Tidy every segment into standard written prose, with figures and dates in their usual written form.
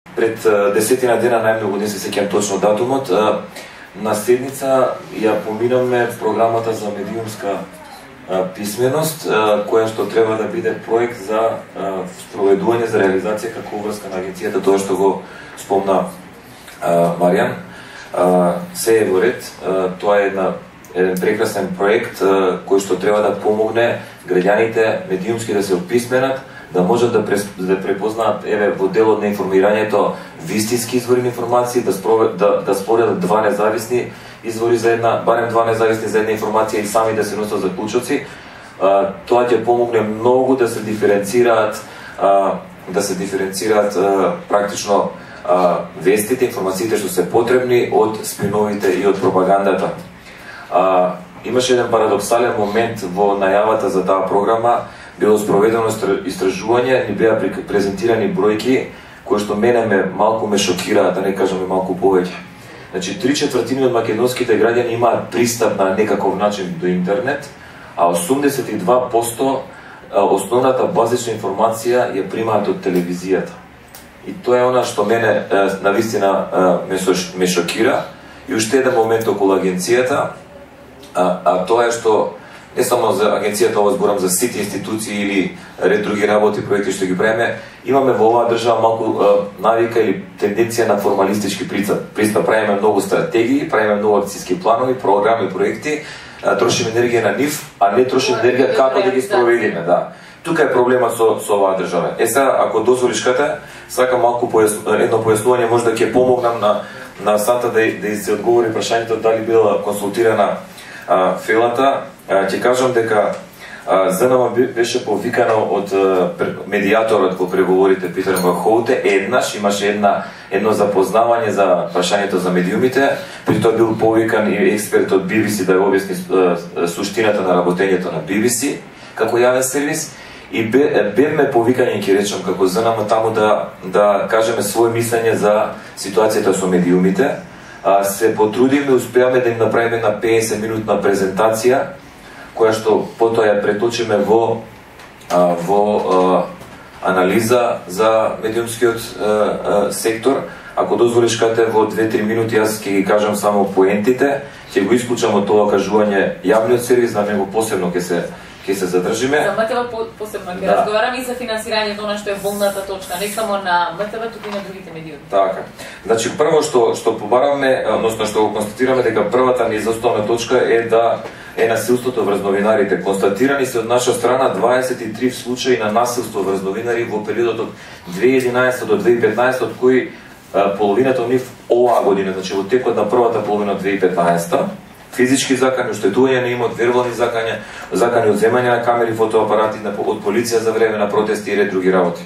Пред 10 дена, најмногу не се сеќам точно датумот, на седница ја поминавме програмата за медиумска писменост, која што треба да биде проект за спроведување за реализација како врска на агенцијата, тоа што го спомна Маријан. Се е во ред, тоа е еден прекрасен проект кој што треба да помогне граѓаните медиумски да се описменат, да можат да препознаат во делот на информирањето вистински извори на информации, да споредат два независни извори за една, барем два независни за една информација и сами да се носат заклучоци. Тоа ќе помогне многу да се диференцираат практично вестите, информациите што се потребни од спиновите и од пропагандата. Имаше еден парадоксален момент во најавата за таа програма. Било спроведено истражување, ни беа презентирани бројки кои што мене малку ме шокираат, да не кажеме малку повеќе. Значи, 3/4 од македонските граѓани имаат пристап на некаков начин до интернет, а 82% основната базична информација ја примаат од телевизијата. И тоа е она што мене навистина ме шокира. И уште еден момент околу агенцијата, а тоа е што не само за агенцијата, ова зборам за сите институции или ред други работи, проекти што ги правиме, имаме во оваа држава малку навика или тенденција на формалистички пристап. Правиме многу стратегии, правиме многу акцијски планови, програми, проекти, трошиме енергија на нив, а не трошиме енергија како да ги спроведиме, да. Тука е проблемот со оваа држава. Сега, ако дозволиш Кате, сакам малку едно појаснување, може да ќе помогнам на Санта да се одговори прашањето дали била консултирана фелата. Ќе кажам дека ЗНМ беше повикано од медијаторот во преговорите Питер Вахоуте. Еднаш имаше едно запознавање за прашањето за медиумите. При тоа бил повикан и експерт од BBC да ја објасни суштината на работењето на BBC како јавен сервис. И бевме повикање, ќе речам, како ЗНМ таму да кажеме своје мислење за ситуацијата со медиумите. Се потрудиме, успеаме да им направиме на 50-минутна презентација, која што потоа ја преточиме во анализа за медиумскиот сектор. Ако дозволиш Кате, во 2-3 минути јас ќе ги кажам само поентите, ќе го исклучам од тоа кажување јавниот сервис, на него посебно ќе се задржиме. За МТВ посебно ќе разговараме и за финансирањето, она што е болната точка, не само на МТВ, туку и на другите медиуми. Така. Значи, прво што побараме, односно што го констатираме, дека првата неизоставна точка е насилството врз новинарите. Констатирани се од наша страна 23 случаи на насилство врз новинари во периодот од 2011 до 2015, од кои половината од нив оваа година, значи во текот на првата половина од 2015. Физички закани, уштетување на имот, вербални закани, одземање на камери, фотоапарати од полиција за време на протести и ред други работи.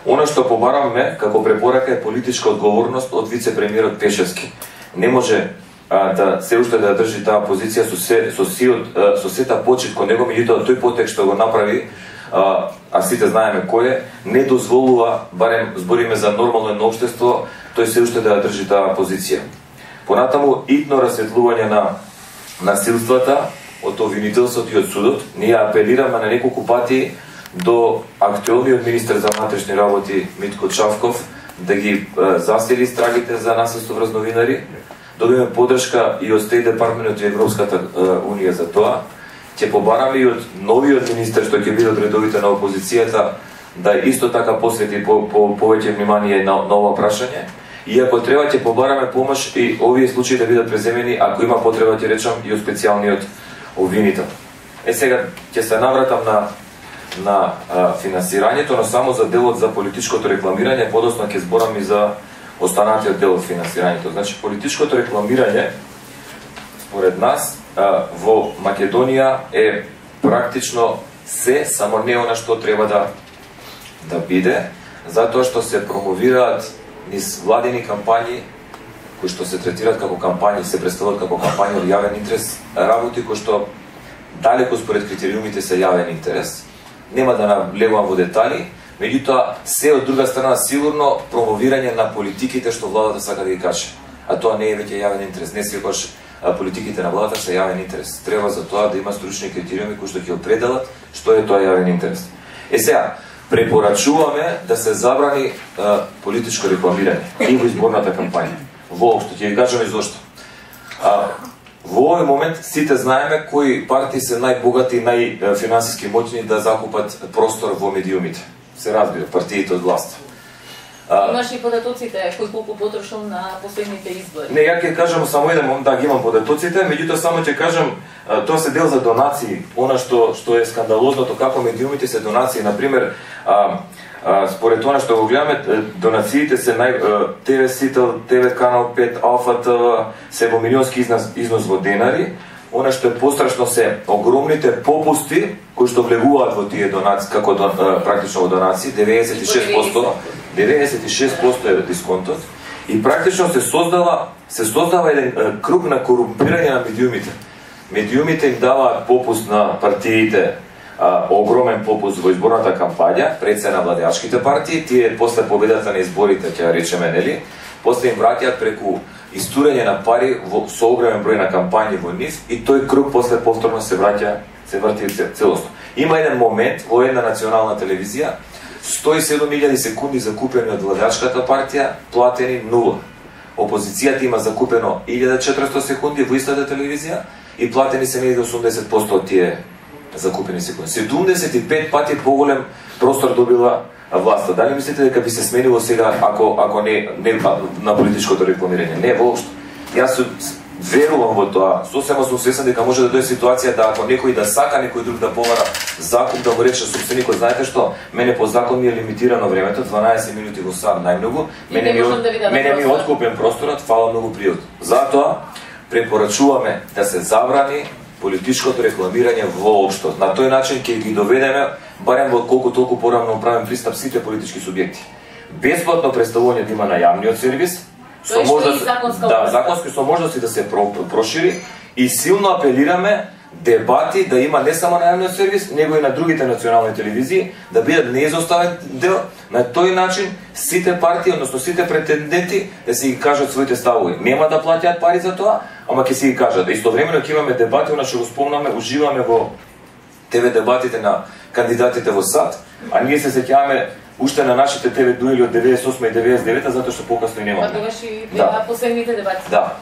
Она што побаравме како препорака е политичка одговорност од вице-премиерот Пешевски. Не може да се уште да држи таа позиција со сета почит кон него, меѓутоа тој потек што го направи, а сите знаеме кој е, не дозволува, барем збориме за нормално едно општество, тој се уште да држи таа позиција. Понатаму, итно расветлување на насилствата од обвинителството и од судот. Ние апелираме на неколку пати до актуелниот министер за внатрешни работи Митко Чавков да ги засили страгите за насилство врз новинари. Добиме подршка и од State Department и Европската унија за тоа. Ќе побараме и од новиот министер што ќе биде од редовите на опозицијата да исто така посвети повеќе внимание на ова прашање. И ако треба ќе побараме помош и овие случаи да бидат преземени, ако има потреба ќе речам и од специјалниот обвинител. Сега ќе се навратам на финансирањето, но само за делот за политичкото рекламирање, подоцна ќе зборам и за останатиот дел од финансирањето. Значи, политичкото рекламирање, според нас, во Македонија е практично се, само не она што треба да биде, затоа што се промовираат низ владени кампањи, кои што се третираат како кампањи, се представуваат како кампањи од јавен интерес, работи кои што далеко според критериумите се јавен интерес. Нема да навлегувам во детали, меѓутоа се од друга страна сигурно промовирање на политиките што владата сака да ги каже. А тоа не е веќе јавен интерес, не секогаш политиките на владата се јавен интерес. Треба за тоа да има стручни критериуми кои што ќе определат што е тоа јавен интерес. Сега, Препорачуваме да се забрани политичко рекламирање и во изборната кампања. Воопшто, ќе ви кажаме зошто. Во овој момент сите знаеме кои партии се најбогати и најфинансиски моќни да закупат простор во медиумите. Се разбира, партиите од власт. Имаш и податоците, кој колку потрошил на последните избори? Не, ја ќе кажам само еден, да, ги имам податоците, меѓутоа само ќе кажам, тоа се дел за донации, она што е скандалозното, како медиумите се донации, например, според тоа што го гледаме, донациите се ТВ Сител, ТВ Канал 5, Алфа ТВ, се во милионски износ во денари. Она што е пострашно се огромните попусти кои што влегуваат во тие донации, како практично во донации, 96% е дисконтот, и практично се создава еден круг на корумпирање на медиумите. Медиумите им даваат попуст на партиите, огромен попуст во изборната кампања, пред се на владеачките партии, тие после победата на изборите, ќе речеме, нели, после им враќаат преку истурење на пари со огромен број на кампањи во низ, и тој круг после повторно се врти целосно. Има еден момент во една национална телевизија, 107.000 секунди закупени од владеачката партија, платени 0. Опозицијата има закупено 1400 секунди во истата телевизија и платени се негде 80% од тие закупени секунди. 75 пати поголем простор добила власта. Дали мислите дека би се сменило сега ако не на политичкото рекламирање? Не, воопшто. Јас верувам во тоа. Сосема сум свесен дека може да дојде ситуација да ако некој да сака некој друг да повара закуп, да го рече собственикот, знаете што, мене по закон ми е лимитирано времето, 12 минути во сат најмногу, мене ми откупен просторот, фала многу пријат. Затоа препорачуваме да се забрани политичкото рекламирање воопшто. На тој начин ќе ги доведеме барем во колку толку поравноправен пристап сите политички субјекти. Бесплатно представување да има на јавниот сервис, со можност законски со можности да се прошири, и силно апелираме дебати да има не само на јавниот сервис, него и на другите национални телевизии, да бидат неизоставен дел. На тој начин сите партии, односно сите претенденти да си ги кажат своите ставови. Нема да платят пари за тоа, ама ќе си ги кажат. Истовремено ќе имаме дебати, она што го спомнаме, уживаме во ТВ дебатите на кандидатите во САД, а ние се сеќаваме уште на нашите ТВ дуели од 98 и 99, затоа што покасно и немаме. Па тогаш и последните дебати. Да.